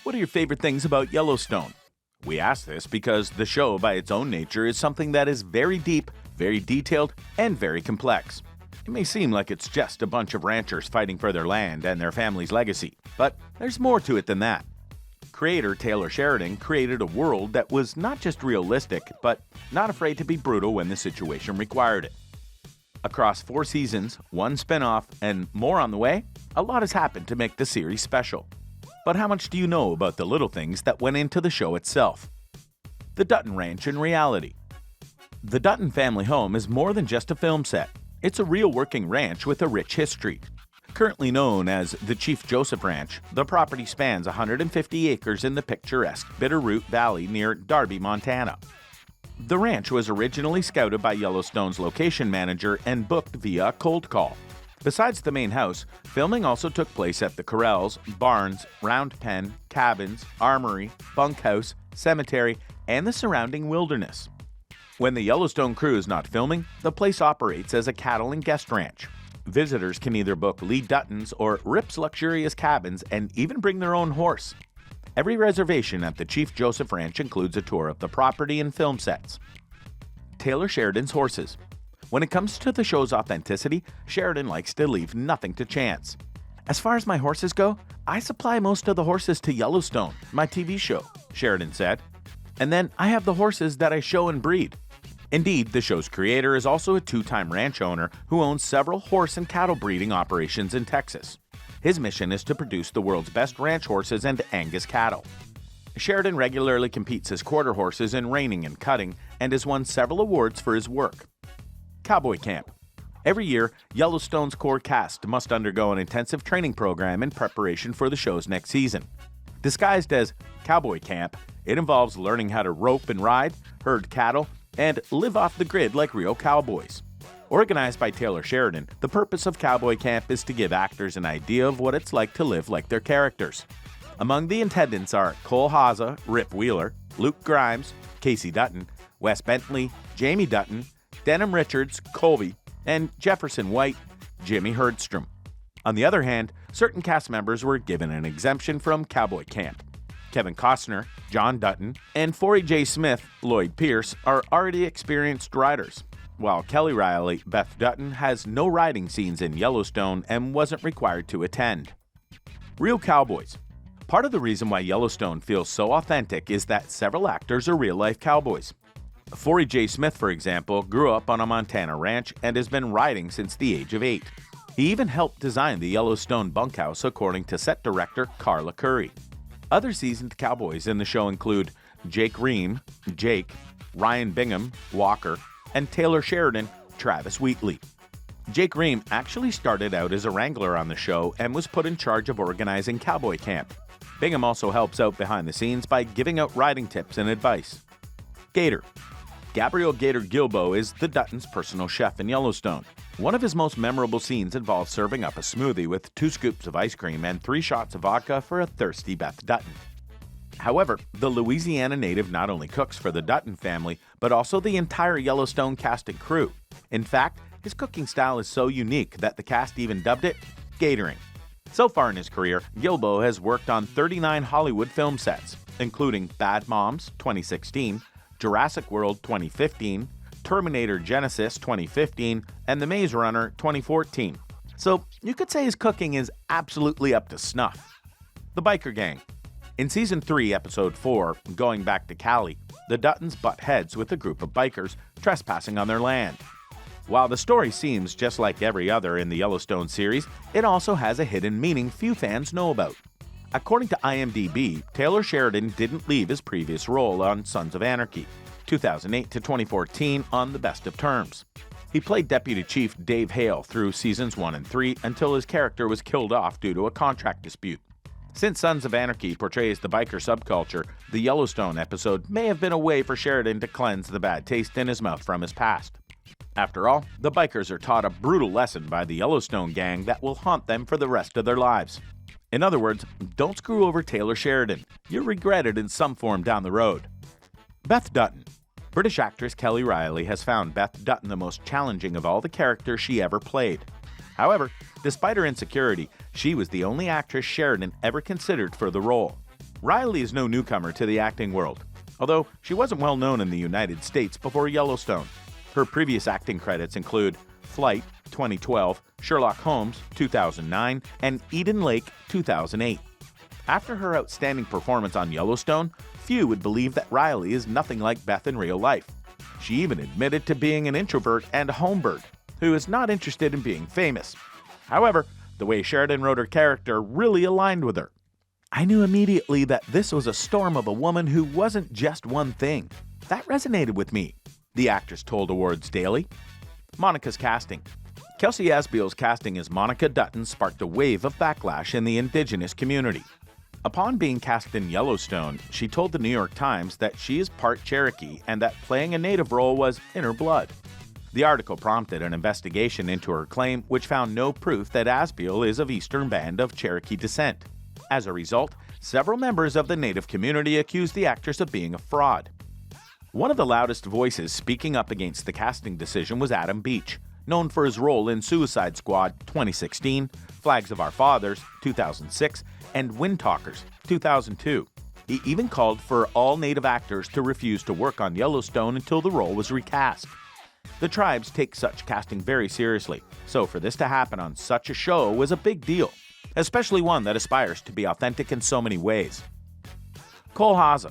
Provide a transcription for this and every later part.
What are your favorite things about Yellowstone? We ask this because the show, by its own nature, is something that is very deep, very detailed, and very complex. It may seem like it's just a bunch of ranchers fighting for their land and their family's legacy, but there's more to it than that. Creator Taylor Sheridan created a world that was not just realistic, but not afraid to be brutal when the situation required it. Across 4 seasons, 1 spin-off, and more on the way, a lot has happened to make the series special. But how much do you know about the little things that went into the show itself? The Dutton Ranch in reality. The Dutton family home is more than just a film set. It's a real working ranch with a rich history. Currently known as the Chief Joseph Ranch, the property spans 150 acres in the picturesque Bitterroot Valley near Darby, Montana. The ranch was originally scouted by Yellowstone's location manager and booked via a cold call. Besides the main house, filming also took place at the corrals, barns, round pen, cabins, armory, bunkhouse, cemetery, and the surrounding wilderness. When the Yellowstone crew is not filming, the place operates as a cattle and guest ranch. Visitors can either book Lee Dutton's or Rip's luxurious cabins and even bring their own horse. Every reservation at the Chief Joseph Ranch includes a tour of the property and film sets. Taylor Sheridan's horses. When it comes to the show's authenticity, Sheridan likes to leave nothing to chance. As far as my horses go, I supply most of the horses to Yellowstone, my TV show, Sheridan said. And then I have the horses that I show and breed. Indeed, the show's creator is also a 2-time ranch owner who owns several horse and cattle breeding operations in Texas. His mission is to produce the world's best ranch horses and Angus cattle. Sheridan regularly competes as quarter horses in reining and cutting and has won several awards for his work. Cowboy Camp. Every year, Yellowstone's core cast must undergo an intensive training program in preparation for the show's next season. Disguised as Cowboy Camp, it involves learning how to rope and ride, herd cattle, and live off the grid like real cowboys. Organized by Taylor Sheridan, the purpose of Cowboy Camp is to give actors an idea of what it's like to live like their characters. Among the attendants are Cole Haas, Rip Wheeler, Luke Grimes, Casey Dutton, Wes Bentley, Jamie Dutton, Denham Richards, Colby, and Jefferson White, Jimmy Herdstrom. On the other hand, certain cast members were given an exemption from Cowboy Camp. Kevin Costner, John Dutton, and Forey J. Smith, Lloyd Pierce, are already experienced riders, while Kelly Riley, Beth Dutton, has no riding scenes in Yellowstone and wasn't required to attend. Real cowboys. Part of the reason why Yellowstone feels so authentic is that several actors are real-life cowboys. Forey J. Smith, for example, grew up on a Montana ranch and has been riding since the age of 8. He even helped design the Yellowstone bunkhouse, according to set director Carla Curry. Other seasoned cowboys in the show include Jake Ream, Jake, Ryan Bingham, Walker, and Taylor Sheridan, Travis Wheatley. Jake Ream actually started out as a wrangler on the show and was put in charge of organizing Cowboy Camp. Bingham also helps out behind the scenes by giving out riding tips and advice. Gator. Gabriel Gator Gabriel is the Dutton's personal chef in Yellowstone. One of his most memorable scenes involves serving up a smoothie with 2 scoops of ice cream and 3 shots of vodka for a thirsty Beth Dutton. However, the Louisiana native not only cooks for the Dutton family, but also the entire Yellowstone cast and crew. In fact, his cooking style is so unique that the cast even dubbed it Gatoring. So far in his career, Gilbo has worked on 39 Hollywood film sets, including Bad Moms 2016, Jurassic World 2015, Terminator Genesis 2015, and The Maze Runner 2014. So you could say his cooking is absolutely up to snuff. The Biker Gang. In Season 3, Episode 4, Going Back to Cali, the Duttons butt heads with a group of bikers trespassing on their land. While the story seems just like every other in the Yellowstone series, it also has a hidden meaning few fans know about. According to IMDb, Taylor Sheridan didn't leave his previous role on Sons of Anarchy, 2008 to 2014, on the best of terms. He played Deputy Chief Dave Hale through Seasons 1 and 3 until his character was killed off due to a contract dispute. Since Sons of Anarchy portrays the biker subculture, the Yellowstone episode may have been a way for Sheridan to cleanse the bad taste in his mouth from his past. After all, the bikers are taught a brutal lesson by the Yellowstone gang that will haunt them for the rest of their lives. In other words, don't screw over Taylor Sheridan. You'll regret it in some form down the road. Beth Dutton. British actress Kelly Riley has found Beth Dutton the most challenging of all the characters she ever played. However, despite her insecurity, she was the only actress Sheridan ever considered for the role. Riley is no newcomer to the acting world, although she wasn't well known in the United States before Yellowstone. Her previous acting credits include Flight, 2012, Sherlock Holmes, 2009, and Eden Lake, 2008. After her outstanding performance on Yellowstone, few would believe that Riley is nothing like Beth in real life. She even admitted to being an introvert and a homebird, who is not interested in being famous. However, the way Sheridan wrote her character really aligned with her. I knew immediately that this was a storm of a woman who wasn't just one thing. That resonated with me, the actress told Awards Daily. Monica's casting. Kelsey Asbiel's casting as Monica Dutton sparked a wave of backlash in the Indigenous community. Upon being cast in Yellowstone, she told the New York Times that she is part Cherokee and that playing a native role was in her blood. The article prompted an investigation into her claim, which found no proof that Asbiel is of Eastern Band of Cherokee descent. As a result, several members of the Native community accused the actress of being a fraud. One of the loudest voices speaking up against the casting decision was Adam Beach, known for his role in Suicide Squad 2016, Flags of Our Fathers 2006, and Windtalkers 2002. He even called for all Native actors to refuse to work on Yellowstone until the role was recast. The tribes take such casting very seriously, so for this to happen on such a show was a big deal, especially one that aspires to be authentic in so many ways. Cole Haas.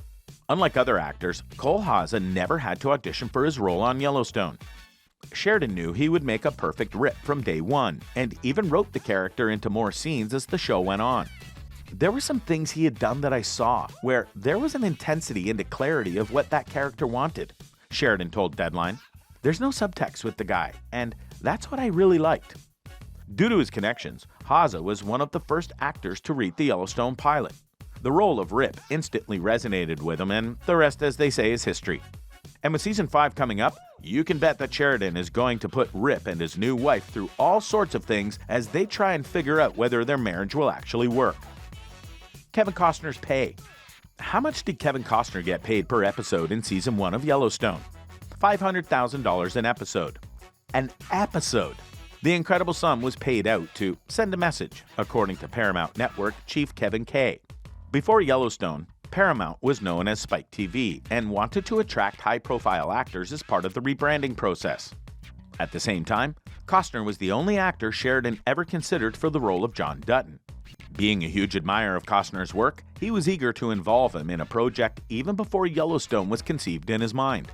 Unlike other actors, Cole Haas never had to audition for his role on Yellowstone. Sheridan knew he would make a perfect Rip from day one, and even wrote the character into more scenes as the show went on. There were some things he had done that I saw, where there was an intensity and a clarity of what that character wanted, Sheridan told Deadline. There's no subtext with the guy, and that's what I really liked. Due to his connections, Haas was one of the first actors to read the Yellowstone pilot. The role of Rip instantly resonated with him, and the rest, as they say, is history. And with Season 5 coming up, you can bet that Sheridan is going to put Rip and his new wife through all sorts of things as they try and figure out whether their marriage will actually work. Kevin Costner's pay. How much did Kevin Costner get paid per episode in Season 1 of Yellowstone? $500,000 an episode. An episode! The incredible sum was paid out to send a message, according to Paramount Network chief Kevin Kay. Before Yellowstone, Paramount was known as Spike TV and wanted to attract high-profile actors as part of the rebranding process. At the same time, Costner was the only actor Sheridan ever considered for the role of John Dutton. Being a huge admirer of Costner's work, he was eager to involve him in a project even before Yellowstone was conceived in his mind.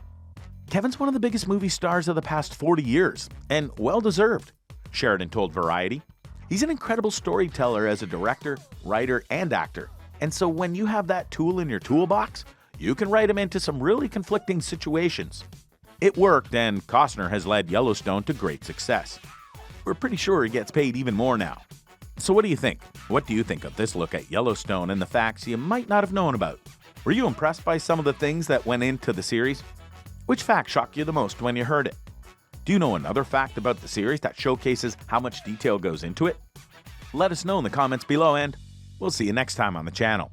Kevin's one of the biggest movie stars of the past 40 years, and well-deserved, Sheridan told Variety. He's an incredible storyteller as a director, writer, and actor, and so when you have that tool in your toolbox, you can write him into some really conflicting situations. It worked, and Costner has led Yellowstone to great success. We're pretty sure he gets paid even more now. So what do you think? What do you think of this look at Yellowstone and the facts you might not have known about? Were you impressed by some of the things that went into the series? Which fact shocked you the most when you heard it? Do you know another fact about the series that showcases how much detail goes into it? Let us know in the comments below, and we'll see you next time on the channel.